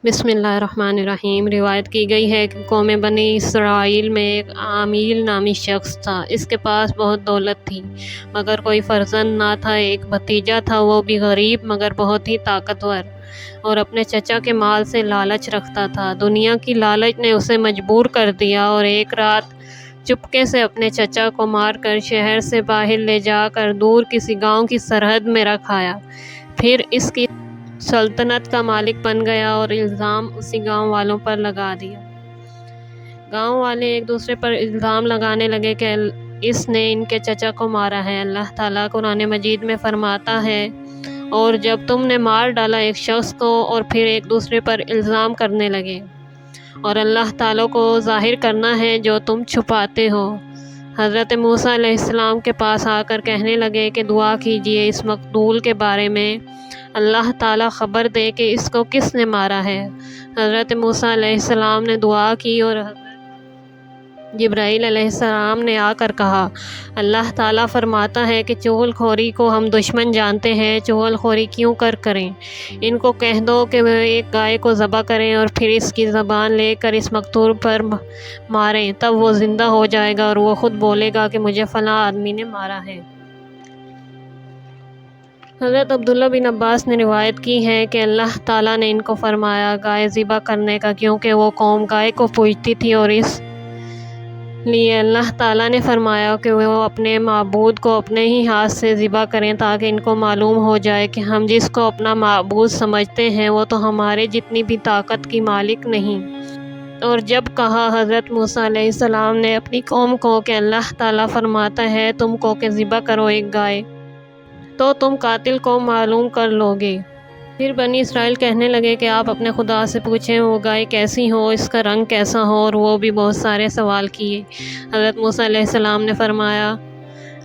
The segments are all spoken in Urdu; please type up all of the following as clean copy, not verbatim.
بسم اللہ الرحمن الرحیم۔ روایت کی گئی ہے کہ قوم بنی اسرائیل میں ایک عامیل نامی شخص تھا۔ اس کے پاس بہت دولت تھی مگر کوئی فرزند نہ تھا۔ ایک بھتیجا تھا، وہ بھی غریب مگر بہت ہی طاقتور، اور اپنے چچا کے مال سے لالچ رکھتا تھا۔ دنیا کی لالچ نے اسے مجبور کر دیا اور ایک رات چپکے سے اپنے چچا کو مار کر شہر سے باہر لے جا کر دور کسی گاؤں کی سرحد میں رکھ آیا۔ پھر اس کی سلطنت کا مالک بن گیا اور الزام اسی گاؤں والوں پر لگا دیا۔ گاؤں والے ایک دوسرے پر الزام لگانے لگے کہ اس نے ان کے چچا کو مارا ہے۔ اللہ تعالیٰ قرآن مجید میں فرماتا ہے، اور جب تم نے مار ڈالا ایک شخص کو اور پھر ایک دوسرے پر الزام کرنے لگے، اور اللہ تعالیٰ کو ظاہر کرنا ہے جو تم چھپاتے ہو۔ حضرت موسیٰ علیہ السلام کے پاس آ کر کہنے لگے کہ دعا کیجیے اس مقتول کے بارے میں، اللہ تعالیٰ خبر دے کہ اس کو کس نے مارا ہے۔ حضرت موسیٰ علیہ السلام نے دعا کی اور حضرت جبرائیل علیہ السلام نے آ کر کہا، اللہ تعالیٰ فرماتا ہے کہ چغل خوری کو ہم دشمن جانتے ہیں، چغل خوری کیوں کریں؟ ان کو کہہ دو کہ وہ ایک گائے کو ذبح کریں اور پھر اس کی زبان لے کر اس مقتول پر ماریں، تب وہ زندہ ہو جائے گا اور وہ خود بولے گا کہ مجھے فلاں آدمی نے مارا ہے۔ حضرت عبداللہ بن عباس نے روایت کی ہے کہ اللہ تعالیٰ نے ان کو فرمایا گائے ذبح کرنے کا، کیونکہ وہ قوم گائے کو پوجتی تھی، اور اس لیے اللہ تعالیٰ نے فرمایا کہ وہ اپنے معبود کو اپنے ہی ہاتھ سے ذبح کریں تاکہ ان کو معلوم ہو جائے کہ ہم جس کو اپنا معبود سمجھتے ہیں وہ تو ہمارے جتنی بھی طاقت کی مالک نہیں۔ اور جب کہا حضرت موسیٰ علیہ السلام نے اپنی قوم کو کہ اللہ تعالیٰ فرماتا ہے تم کو کہ ذبح کرو ایک گائے، تو تم قاتل کو معلوم کر لو گے۔ پھر بنی اسرائیل کہنے لگے کہ آپ اپنے خدا سے پوچھیں وہ گائے کیسی ہو، اس کا رنگ کیسا ہو، اور وہ بھی بہت سارے سوال کیے۔ حضرت موسیٰ علیہ السلام نے فرمایا،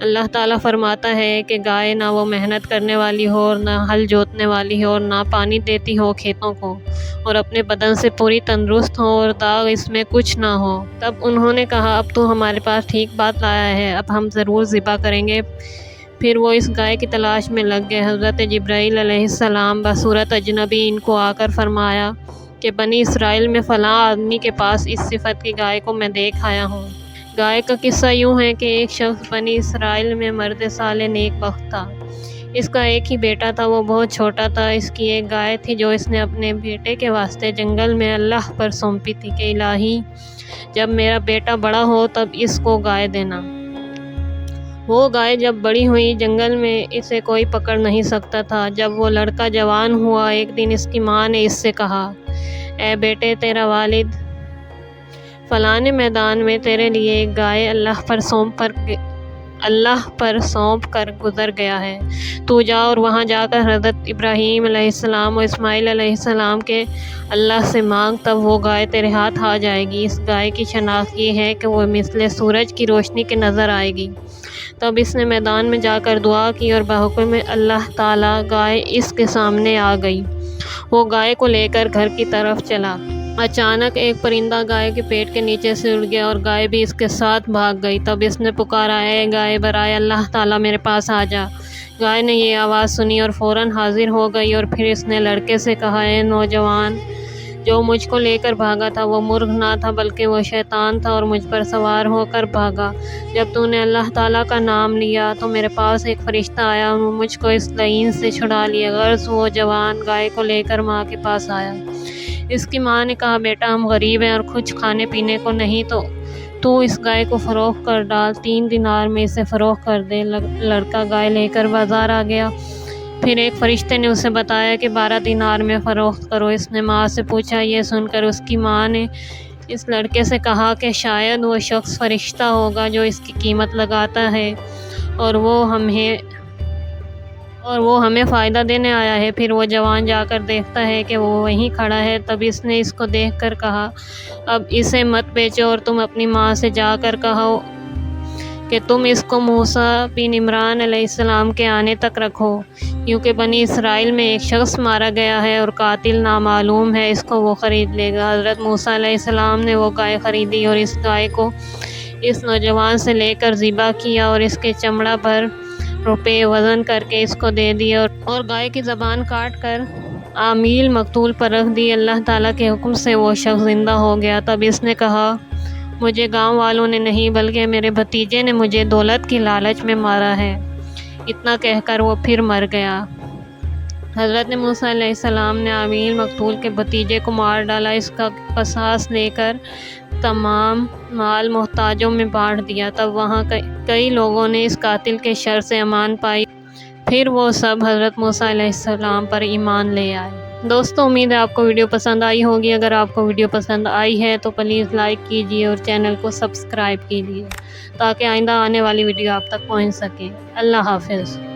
اللہ تعالیٰ فرماتا ہے کہ گائے نہ وہ محنت کرنے والی ہو اور نہ ہل جوتنے والی ہو اور نہ پانی دیتی ہو کھیتوں کو، اور اپنے بدن سے پوری تندرست ہو اور داغ اس میں کچھ نہ ہو۔ تب انہوں نے کہا، اب تو ہمارے پاس ٹھیک بات لایا ہے، اب ہم ضرور ذبح کریں گے۔ پھر وہ اس گائے کی تلاش میں لگ گئے۔ حضرت جبرائیل علیہ السلام بصورت اجنبی ان کو آ کر فرمایا کہ بنی اسرائیل میں فلاں آدمی کے پاس اس صفت کی گائے کو میں دیکھ آیا ہوں۔ گائے کا قصہ یوں ہے کہ ایک شخص بنی اسرائیل میں مرد صالح نیک بخت تھا۔ اس کا ایک ہی بیٹا تھا، وہ بہت چھوٹا تھا۔ اس کی ایک گائے تھی جو اس نے اپنے بیٹے کے واسطے جنگل میں اللہ پر سونپی تھی کہ الہی جب میرا بیٹا بڑا ہو تب اس کو گائے دینا۔ وہ گائے جب بڑی ہوئی جنگل میں اسے کوئی پکڑ نہیں سکتا تھا۔ جب وہ لڑکا جوان ہوا، ایک دن اس کی ماں نے اس سے کہا، اے بیٹے، تیرا والد فلاں میدان میں تیرے لیے ایک گائے اللہ پر سونپ کر گزر گیا ہے، تو جا اور وہاں جا کر حضرت ابراہیم علیہ السلام اور اسماعیل علیہ السلام کے اللہ سے مانگ، تب وہ گائے تیرے ہاتھ آ جائے گی۔ اس گائے کی شناخت یہ ہے کہ وہ مثل سورج کی روشنی کے نظر آئے گی۔ تب اس نے میدان میں جا کر دعا کی اور بحکم اللہ تعالیٰ گائے اس کے سامنے آ گئی۔ وہ گائے کو لے کر گھر کی طرف چلا۔ اچانک ایک پرندہ گائے کے پیٹ کے نیچے سے اڑ گیا اور گائے بھی اس کے ساتھ بھاگ گئی۔ تب اس نے پکارا، اے گائے، برائے اللہ تعالیٰ میرے پاس آ جا۔ گائے نے یہ آواز سنی اور فوراً حاضر ہو گئی، اور پھر اس نے لڑکے سے کہا، اے نوجوان، جو مجھ کو لے کر بھاگا تھا وہ مرغ نہ تھا بلکہ وہ شیطان تھا اور مجھ پر سوار ہو کر بھاگا۔ جب تو نے اللہ تعالیٰ کا نام لیا تو میرے پاس ایک فرشتہ آیا اور وہ مجھ کو اس لعین سے چھڑا لیا۔ غرض وہ جوان گائے کو لے کر ماں کے پاس آیا۔ اس کی ماں نے کہا، بیٹا، ہم غریب ہیں اور کچھ کھانے پینے کو نہیں، تو اس گائے کو فروخت کر ڈال، 3 دینار میں اسے فروخت کر دے۔ لڑکا گائے لے کر بازار آ گیا۔ پھر ایک فرشتے نے اسے بتایا کہ 12 دینار میں فروخت کرو۔ اس نے ماں سے پوچھا۔ یہ سن کر اس کی ماں نے اس لڑکے سے کہا کہ شاید وہ شخص فرشتہ ہوگا جو اس کی قیمت لگاتا ہے اور وہ ہمیں فائدہ دینے آیا ہے۔ پھر وہ جوان جا کر دیکھتا ہے کہ وہ وہیں کھڑا ہے۔ تب اس نے اس کو دیکھ کر کہا، اب اسے مت بیچو اور تم اپنی ماں سے جا کر کہو کہ تم اس کو موسیٰ بن عمران علیہ السلام کے آنے تک رکھو، کیونکہ بنی اسرائیل میں ایک شخص مارا گیا ہے اور قاتل نامعلوم ہے، اس کو وہ خرید لے گا۔ حضرت موسیٰ علیہ السلام نے وہ گائے خریدی اور اس گائے کو اس نوجوان سے لے کر ذبح کیا اور اس کے چمڑا پر روپے وزن کر کے اس کو دے دیا، اور گائے کی زبان کاٹ کر عامل مقتول پر رکھ دی۔ اللہ تعالیٰ کے حکم سے وہ شخص زندہ ہو گیا۔ تب اس نے کہا مجھے گاؤں والوں نے نہیں بلکہ میرے بھتیجے نے مجھے دولت کی لالچ میں مارا ہے۔ اتنا کہہ کر وہ پھر مر گیا۔ حضرت موسیٰ علیہ السلام نے عامل مقتول کے بھتیجے کو مار ڈالا۔ اس کا قصاص لے کر تمام مال محتاجوں میں بانٹ دیا۔ تب وہاں کئی لوگوں نے اس قاتل کے شر سے امان پائی۔ پھر وہ سب حضرت موسیٰ علیہ السلام پر ایمان لے آئے۔ دوستو، امید ہے آپ کو ویڈیو پسند آئی ہوگی۔ اگر آپ کو ویڈیو پسند آئی ہے تو پلیز لائک کیجیے اور چینل کو سبسکرائب کیجیے تاکہ آئندہ آنے والی ویڈیو آپ تک پہنچ سکے۔ اللہ حافظ۔